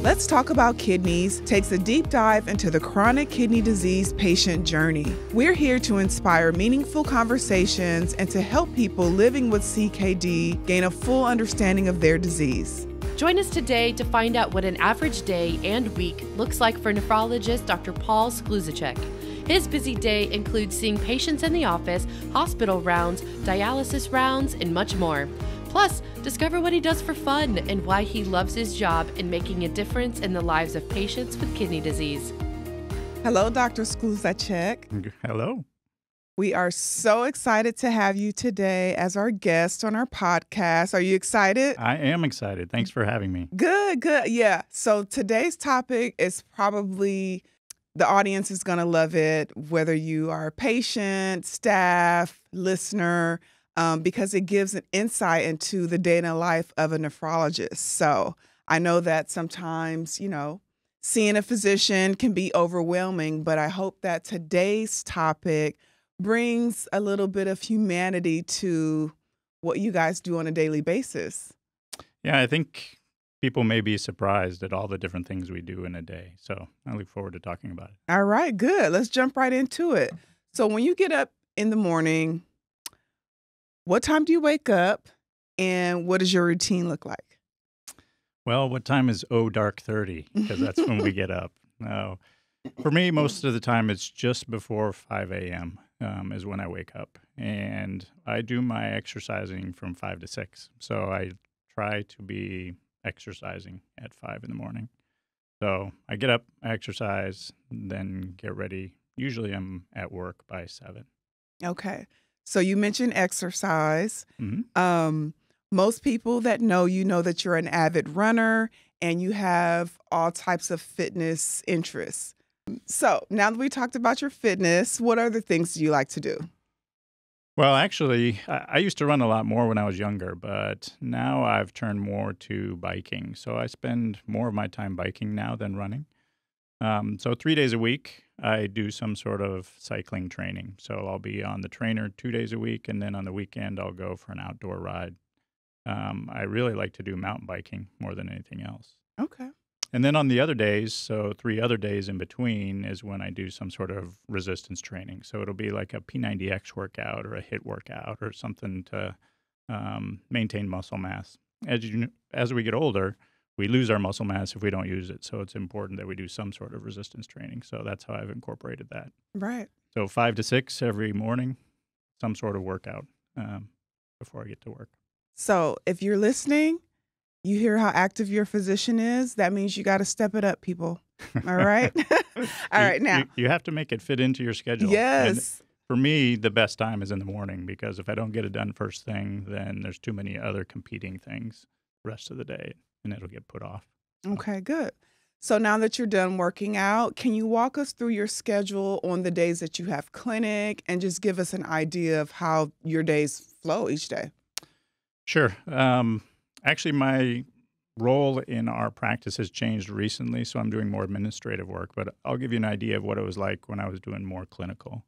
Let's Talk About Kidneys takes a deep dive into the chronic kidney disease patient journey. We're here to inspire meaningful conversations and to help people living with CKD gain a full understanding of their disease. Join us today to find out what an average day and week looks like for nephrologist Dr. Paul Skluzacek. His busy day includes seeing patients in the office, hospital rounds, dialysis rounds, and much more. Plus, discover what he does for fun and why he loves his job in making a difference in the lives of patients with kidney disease. Hello, Dr. Skluzacek. Hello. We are so excited to have you today as our guest on our podcast. Are you excited? I am excited. Thanks for having me. Good. Yeah. So today's topic is probably, the audience is going to love it, whether you are a patient, staff, listener, because it gives an insight into the day in the life of a nephrologist. So I know that sometimes, seeing a physician can be overwhelming, but I hope that today's topic brings a little bit of humanity to what you guys do on a daily basis. Yeah, I think people may be surprised at all the different things we do in a day. So I look forward to talking about it. All right, good. Let's jump right into it. So when you get up in the morning, what time do you wake up and what does your routine look like? Well, what time is dark 30? Because that's when we get up. Now, for me, most of the time it's just before 5 a.m. Is when I wake up. And I do my exercising from 5 to 6. So I try to be exercising at 5 in the morning. So I get up, I exercise, then get ready. Usually I'm at work by 7. Okay. So you mentioned exercise. Mm-hmm. Most people that know you know that you're an avid runner and you have all types of fitness interests. So now that we talked about your fitness, what other things do you like to do? Well, actually, I used to run a lot more when I was younger, but now I've turned more to biking. So I spend more of my time biking now than running. So 3 days a week, I do some sort of cycling training. So I'll be on the trainer 2 days a week, and then on the weekend, I'll go for an outdoor ride. I really like to do mountain biking more than anything else. Okay. And then on the other days, so 3 other days in between is when I do some sort of resistance training. So it'll be like a P90X workout or a HIIT workout or something to maintain muscle mass. As we get older, we lose our muscle mass if we don't use it. So it's important that we do some sort of resistance training. So that's how I've incorporated that. Right. So 5 to 6 every morning, some sort of workout before I get to work. So if you're listening, you hear how active your physician is, that means you got to step it up, people. All right? All right, now. You have to make it fit into your schedule. Yes. And for me, the best time is in the morning because if I don't get it done first thing, then there's too many other competing things the rest of the day, and it'll get put off. Okay, good. So now that you're done working out, can you walk us through your schedule on the days that you have clinic and just give us an idea of how your days flow each day? Sure. Actually, my role in our practice has changed recently, so I'm doing more administrative work, but I'll give you an idea of what it was like when I was doing more clinical.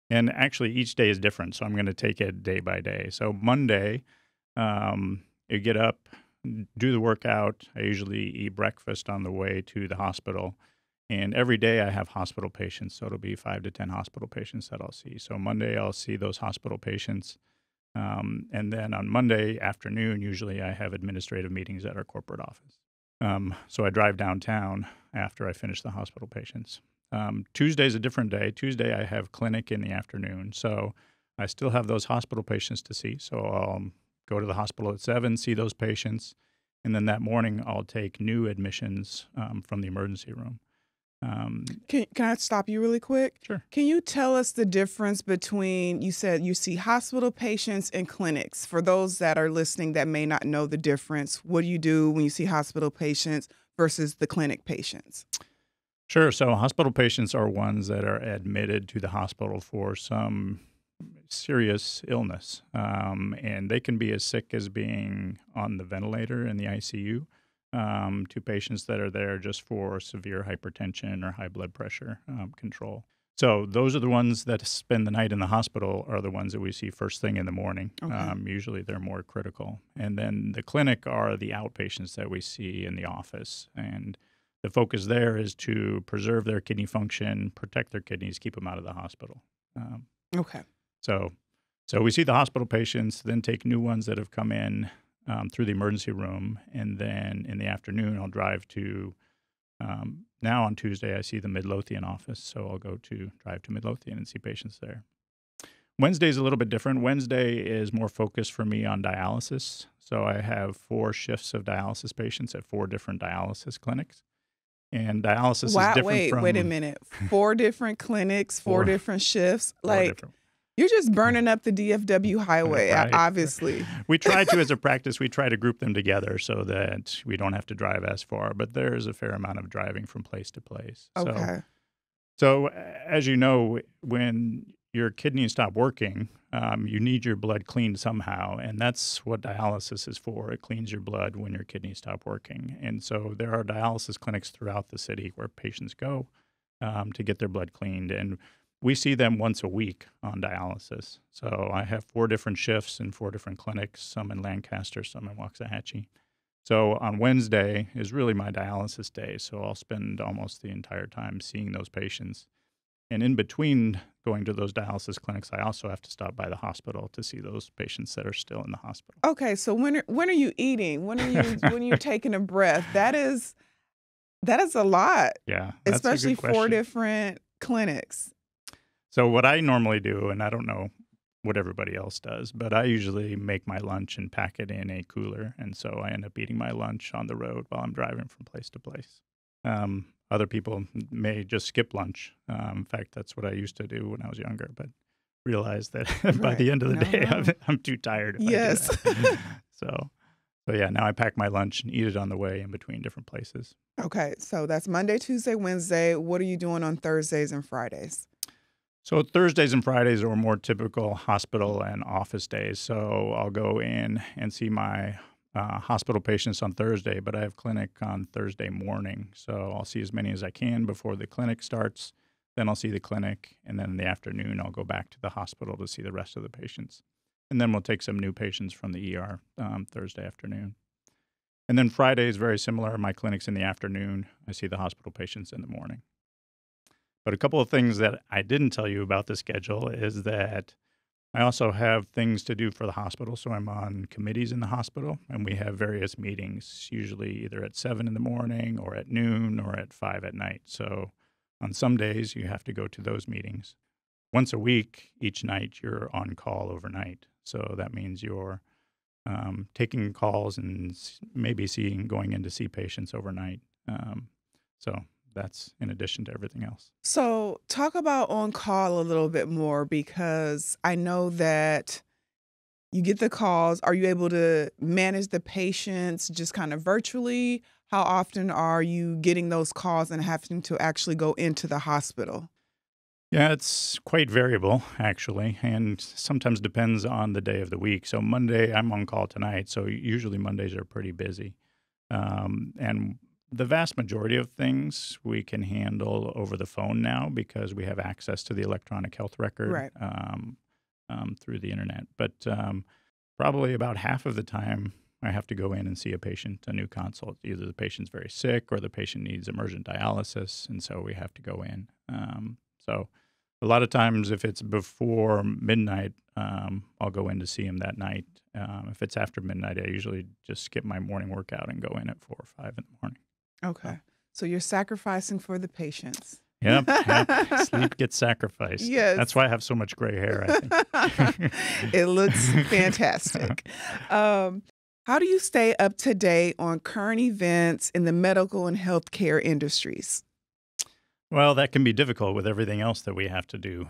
And actually, each day is different, so I'm going to take it day by day. So Monday, you get up, do the workout. I usually eat breakfast on the way to the hospital. And every day I have hospital patients, so it'll be 5 to 10 hospital patients that I'll see. So Monday, I'll see those hospital patients. And then on Monday afternoon, usually I have administrative meetings at our corporate office. So I drive downtown after I finish the hospital patients. Tuesday's a different day. Tuesday I have clinic in the afternoon. So I still have those hospital patients to see. So I'll go to the hospital at 7, see those patients. And then that morning I'll take new admissions from the emergency room. Can I stop you really quick? Sure. Can you tell us the difference between, you said you see hospital patients and clinics. For those that are listening that may not know the difference, what do you do when you see hospital patients versus the clinic patients? Sure. So hospital patients are ones that are admitted to the hospital for some serious illness. And they can be as sick as being on the ventilator in the ICU. To patients that are there just for severe hypertension or high blood pressure control. So those are the ones that spend the night in the hospital are the ones that we see first thing in the morning. Okay. Usually they're more critical. And then the clinic are the outpatients that we see in the office. And the focus there is to preserve their kidney function, protect their kidneys, keep them out of the hospital. Okay. So we see the hospital patients, then take new ones that have come in through the emergency room. And then in the afternoon, I'll drive to now on Tuesday, I see the Midlothian office, so I'll drive to Midlothian and see patients there. Wednesday is a little bit different. Wednesday is more focused for me on dialysis. So I have 4 shifts of dialysis patients at 4 different dialysis clinics. And dialysis is different from... Wait a minute. 4 different clinics, 4 different shifts. 4 different. You're just burning up the DFW highway, Right. obviously. We try to, as a practice, we try to group them together so that we don't have to drive as far. But there is a fair amount of driving from place to place. Okay. So as you know, when your kidneys stop working, you need your blood cleaned somehow. And that's what dialysis is for. It cleans your blood when your kidneys stop working. And so there are dialysis clinics throughout the city where patients go to get their blood cleaned. And we see them once a week on dialysis. So I have 4 different shifts in 4 different clinics, some in Lancaster, some in Waxahachie. So on Wednesday is really my dialysis day. So I'll spend almost the entire time seeing those patients. And in between going to those dialysis clinics, I also have to stop by the hospital to see those patients that are still in the hospital. Okay, so when are you eating? When are you taking a breath? That is a lot. Yeah, that's especially a good 4 question. different clinics. So what I normally do, and I don't know what everybody else does, but I usually make my lunch and pack it in a cooler. And so I end up eating my lunch on the road while I'm driving from place to place. Other people may just skip lunch. In fact, that's what I used to do when I was younger, but realized that by the end of the day, I'm too tired. Yes. I do that. So yeah, now I pack my lunch and eat it on the way in between different places. Okay, so that's Monday, Tuesday, Wednesday. What are you doing on Thursdays and Fridays? So Thursdays and Fridays are more typical hospital and office days. So I'll go in and see my hospital patients on Thursday, but I have clinic on Thursday morning. So I'll see as many as I can before the clinic starts. Then I'll see the clinic, and then in the afternoon, I'll go back to the hospital to see the rest of the patients. And then we'll take some new patients from the ER Thursday afternoon. And then Friday is very similar. My clinic's in the afternoon. I see the hospital patients in the morning. But a couple of things that I didn't tell you about the schedule is that I also have things to do for the hospital. So I'm on committees in the hospital, and we have various meetings, usually either at 7 in the morning or at noon or at 5 at night. So on some days, you have to go to those meetings. Once a week, each night, you're on call overnight. So that means you're taking calls and maybe going in to see patients overnight. So that's in addition to everything else. So talk about on call a little bit more, because I know that you get the calls. Are you able to manage the patients just kind of virtually? How often are you getting those calls and having to actually go into the hospital? Yeah, it's quite variable, actually, and sometimes depends on the day of the week. So Monday, I'm on call tonight, so usually Mondays are pretty busy. And the vast majority of things we can handle over the phone now because we have access to the electronic health record through the internet. But probably about half of the time, I have to go in and see a patient, a new consult. Either the patient's very sick or the patient needs emergent dialysis, and so we have to go in. So a lot of times, if it's before midnight, I'll go in to see him that night. If it's after midnight, I usually just skip my morning workout and go in at 4 or 5 in the morning. Okay. So you're sacrificing for the patients. Yep. Sleep gets sacrificed. Yes. That's why I have so much gray hair, I think. It looks fantastic. How do you stay up to date on current events in the medical and healthcare industries? Well, that can be difficult with everything else that we have to do,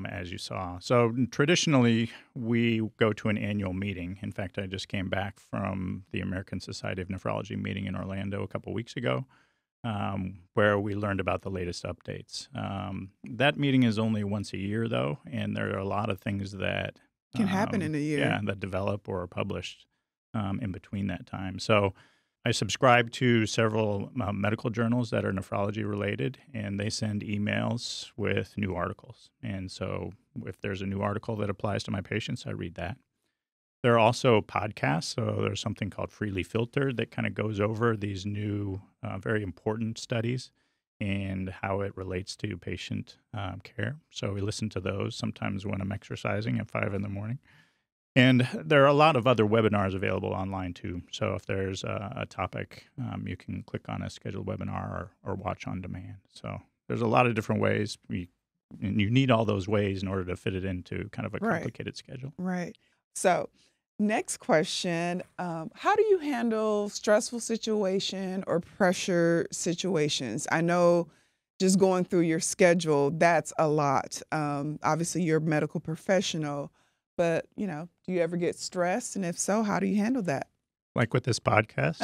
as you saw. So traditionally, we go to an annual meeting. In fact, I just came back from the American Society of Nephrology meeting in Orlando a couple weeks ago, where we learned about the latest updates. That meeting is only once a year, though, and there are a lot of things that can happen in a year. Yeah, that develop or are published in between that time. So I subscribe to several medical journals that are nephrology related, and they send emails with new articles. And so if there's a new article that applies to my patients, I read that. There are also podcasts. So there's something called Freely Filtered that kind of goes over these new, very important studies and how it relates to patient care. So we listen to those sometimes when I'm exercising at 5 in the morning. And there are a lot of other webinars available online too. So if there's a topic, you can click on a scheduled webinar or watch on demand. So there's a lot of different ways. And you need all those ways in order to fit it into kind of a Right. complicated schedule. Right. So, next question. How do you handle stressful situation or pressure situations? I know just going through your schedule, that's a lot. Obviously, you're a medical professional, but, do you ever get stressed? And if so, how do you handle that? Like with this podcast?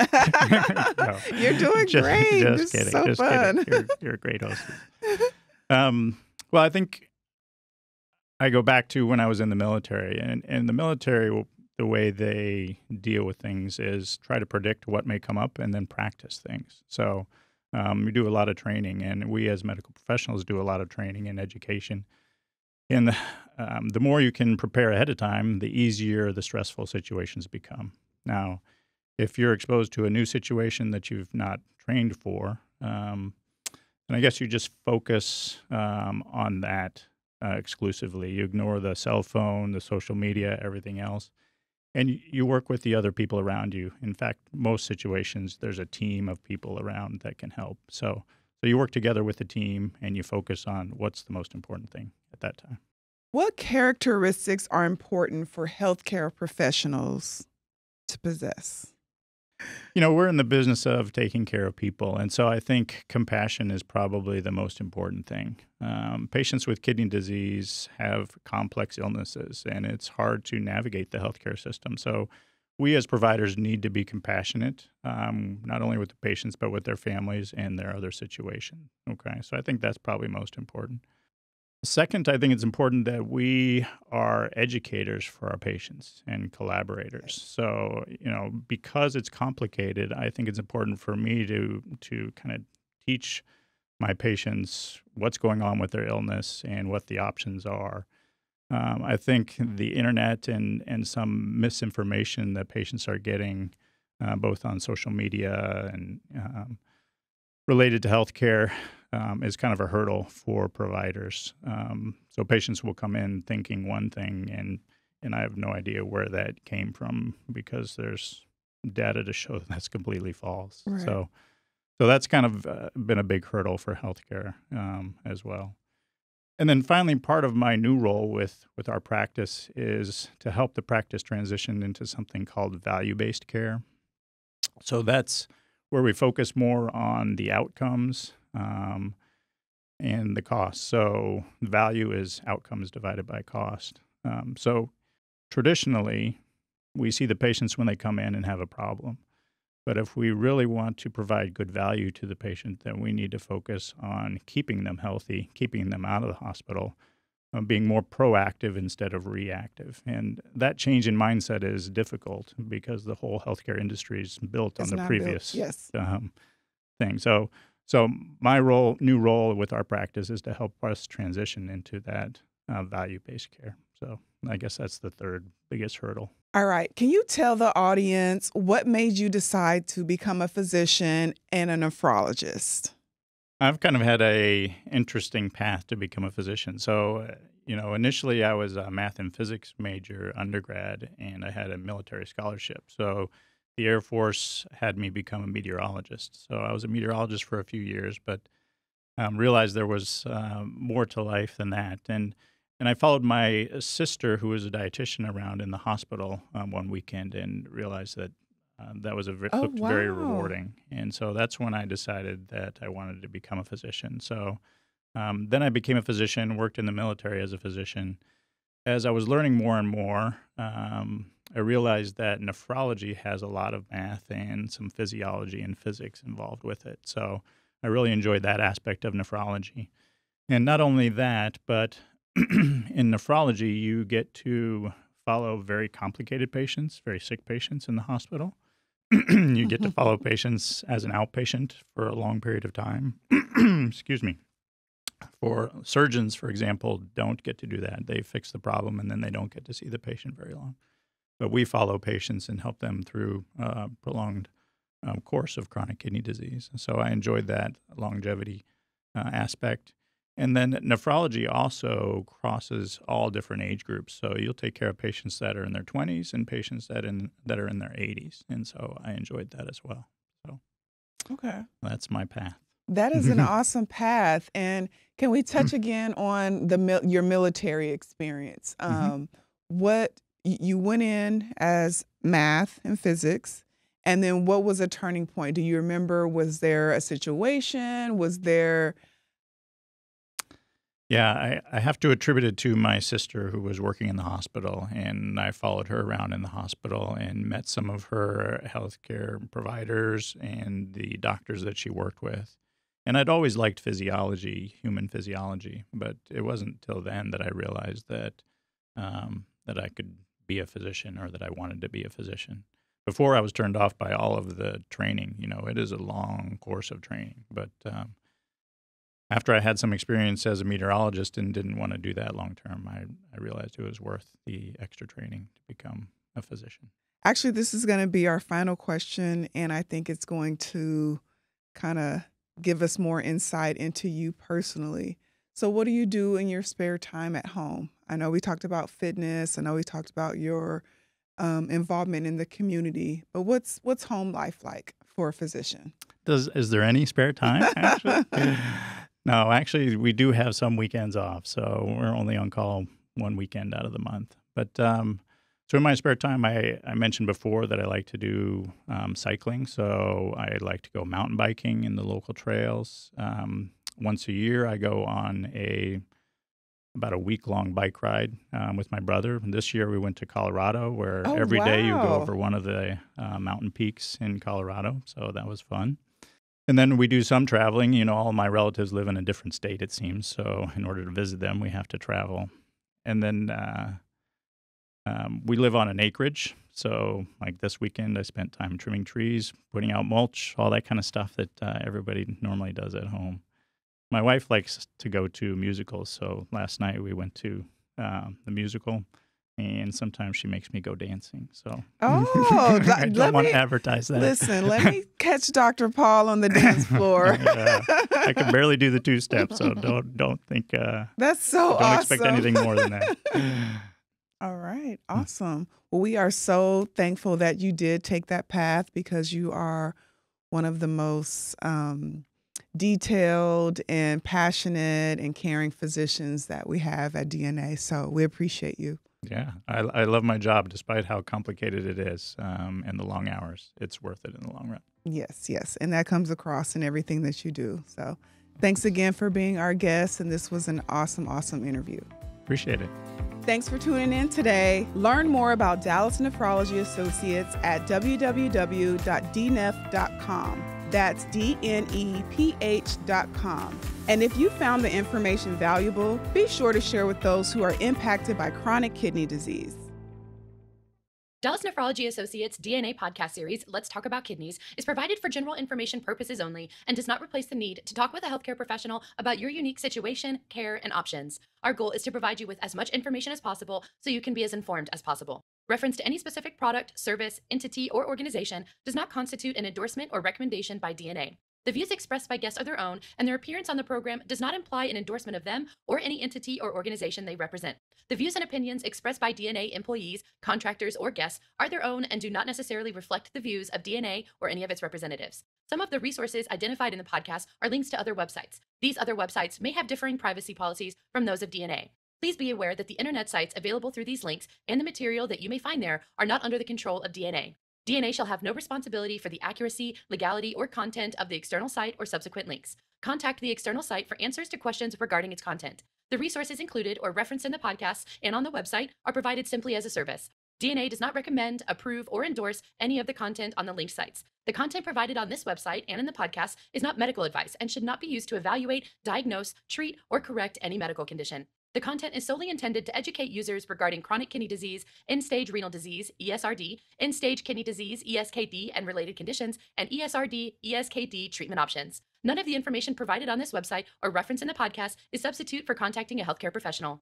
No. You're doing great. Just This is kidding. so Just fun. kidding. You're a great host. Well, I think I go back to when I was in the military. And the military, the way they deal with things is try to predict what may come up and then practice things. So we do a lot of training, and we as medical professionals do a lot of training and education. And the more you can prepare ahead of time, the easier the stressful situations become. Now, if you're exposed to a new situation that you've not trained for, then I guess you just focus on that exclusively. You ignore the cell phone, the social media, everything else, and you work with the other people around you. In fact, most situations, there's a team of people around that can help. So you work together with the team, and you focus on what's the most important thing at that time. What characteristics are important for healthcare professionals to possess? We're in the business of taking care of people, and so I think compassion is probably the most important thing. Patients with kidney disease have complex illnesses, and it's hard to navigate the healthcare system. So we as providers need to be compassionate, not only with the patients, but with their families and their other situation. Okay, so I think that's probably most important. Second, I think it's important that we are educators for our patients and collaborators. So, because it's complicated, I think it's important for me to kind of teach my patients what's going on with their illness and what the options are. I think the internet and some misinformation that patients are getting, both on social media and related to healthcare, is kind of a hurdle for providers. So patients will come in thinking one thing, and I have no idea where that came from because there's data to show that's completely false. Right. So that's kind of been a big hurdle for healthcare as well. And then finally, part of my new role with our practice is to help the practice transition into something called value-based care. So that's where we focus more on the outcomes and the cost. So value is outcomes divided by cost. So traditionally, we see the patients when they come in and have a problem. But if we really want to provide good value to the patient, then we need to focus on keeping them healthy, keeping them out of the hospital, being more proactive instead of reactive. And that change in mindset is difficult because the whole healthcare industry is built on the previous thing. So my new role with our practice is to help us transition into that value-based care. So I guess that's the third biggest hurdle. All right. Can you tell the audience what made you decide to become a physician and a nephrologist? I've kind of had a interesting path to become a physician. So, initially I was a math and physics major undergrad, and I had a military scholarship. So the Air Force had me become a meteorologist. So I was a meteorologist for a few years, but realized there was more to life than that. And I followed my sister, who was a dietitian, around in the hospital one weekend, and realized that that was looked very rewarding. And so that's when I decided that I wanted to become a physician. So then I became a physician, worked in the military as a physician. As I was learning more and more, I realized that nephrology has a lot of math and some physiology and physics involved with it. So I really enjoyed that aspect of nephrology. And not only that, but in nephrology, you get to follow very complicated patients, very sick patients in the hospital. You get to follow patients as an outpatient for a long period of time. Excuse me. For surgeons, for example, don't get to do that. They fix the problem and then they don't get to see the patient very long. But we follow patients and help them through a prolonged course of chronic kidney disease. So I enjoyed that longevity aspect. And then nephrology also crosses all different age groups. So you'll take care of patients that are in their 20s and patients that are in their 80s. And so I enjoyed that as well. So Okay. that's my path. That is an awesome path. And can we touch again on your military experience? What you went in as math and physics, and then what was a turning point? Do you remember? Was there a situation? Was there? Yeah, I have to attribute it to my sister who was working in the hospital, and I followed her around in the hospital and met some of her healthcare providers and the doctors that she worked with. And I'd always liked physiology, human physiology, but it wasn't until then that I realized that that I could be a physician or that I wanted to be a physician. Before, I was turned off by all of the training. You know, it is a long course of training, but after I had some experience as a meteorologist and didn't want to do that long term, I realized it was worth the extra training to become a physician. Actually, this is going to be our final question, and I think it's going to kind of give us more insight into you personally. So what do you do in your spare time at home? I know we talked about fitness. I know we talked about your involvement in the community, but what's home life like for a physician? Is there any spare time, actually? No, actually, we do have some weekends off, so we're only on call one weekend out of the month. But so in my spare time, I mentioned before that I like to do cycling. So I like to go mountain biking in the local trails. Once a year, I go on about a week-long bike ride with my brother. And this year, we went to Colorado, where every day you go over one of the mountain peaks in Colorado. So that was fun. And then we do some traveling. You know, all my relatives live in a different state, it seems. So in order to visit them, we have to travel. And then we live on an acreage. So like this weekend, I spent time trimming trees, putting out mulch, all that kind of stuff that everybody normally does at home. My wife likes to go to musicals. So last night we went to the musical. And sometimes she makes me go dancing. So I don't want to advertise that. Listen, let me catch Dr. Paul on the dance floor. I can barely do the two steps, so don't think. That's so awesome. Don't expect anything more than that. All right, awesome. Well, we are so thankful that you did take that path because you are one of the most detailed and passionate and caring physicians that we have at DNA. So we appreciate you. Yeah, I love my job despite how complicated it is and the long hours. It's worth it in the long run. Yes. And that comes across in everything that you do. So thanks again for being our guest. And this was an awesome, awesome interview. Appreciate it. Thanks for tuning in today. Learn more about Dallas Nephrology Associates at www.dneph.com. That's DNEPH.com. And if you found the information valuable, be sure to share with those who are impacted by chronic kidney disease. Dallas Nephrology Associates DNA podcast series, Let's Talk About Kidneys, is provided for general information purposes only and does not replace the need to talk with a healthcare professional about your unique situation, care, and options. Our goal is to provide you with as much information as possible so you can be as informed as possible. Reference to any specific product, service, entity, or organization does not constitute an endorsement or recommendation by DNA. The views expressed by guests are their own, and their appearance on the program does not imply an endorsement of them or any entity or organization they represent. The views and opinions expressed by DNA employees, contractors, or guests are their own and do not necessarily reflect the views of DNA or any of its representatives. Some of the resources identified in the podcast are links to other websites. These other websites may have differing privacy policies from those of DNA. Please be aware that the internet sites available through these links and the material that you may find there are not under the control of DNA. DNA shall have no responsibility for the accuracy, legality, or content of the external site or subsequent links. Contact the external site for answers to questions regarding its content. The resources included or referenced in the podcast and on the website are provided simply as a service. DNA does not recommend, approve, or endorse any of the content on the linked sites. The content provided on this website and in the podcast is not medical advice and should not be used to evaluate, diagnose, treat, or correct any medical condition. The content is solely intended to educate users regarding chronic kidney disease, end-stage renal disease, ESRD, end-stage kidney disease, ESKD, and related conditions, and ESRD, ESKD treatment options. None of the information provided on this website or referenced in the podcast is substitute for contacting a healthcare professional.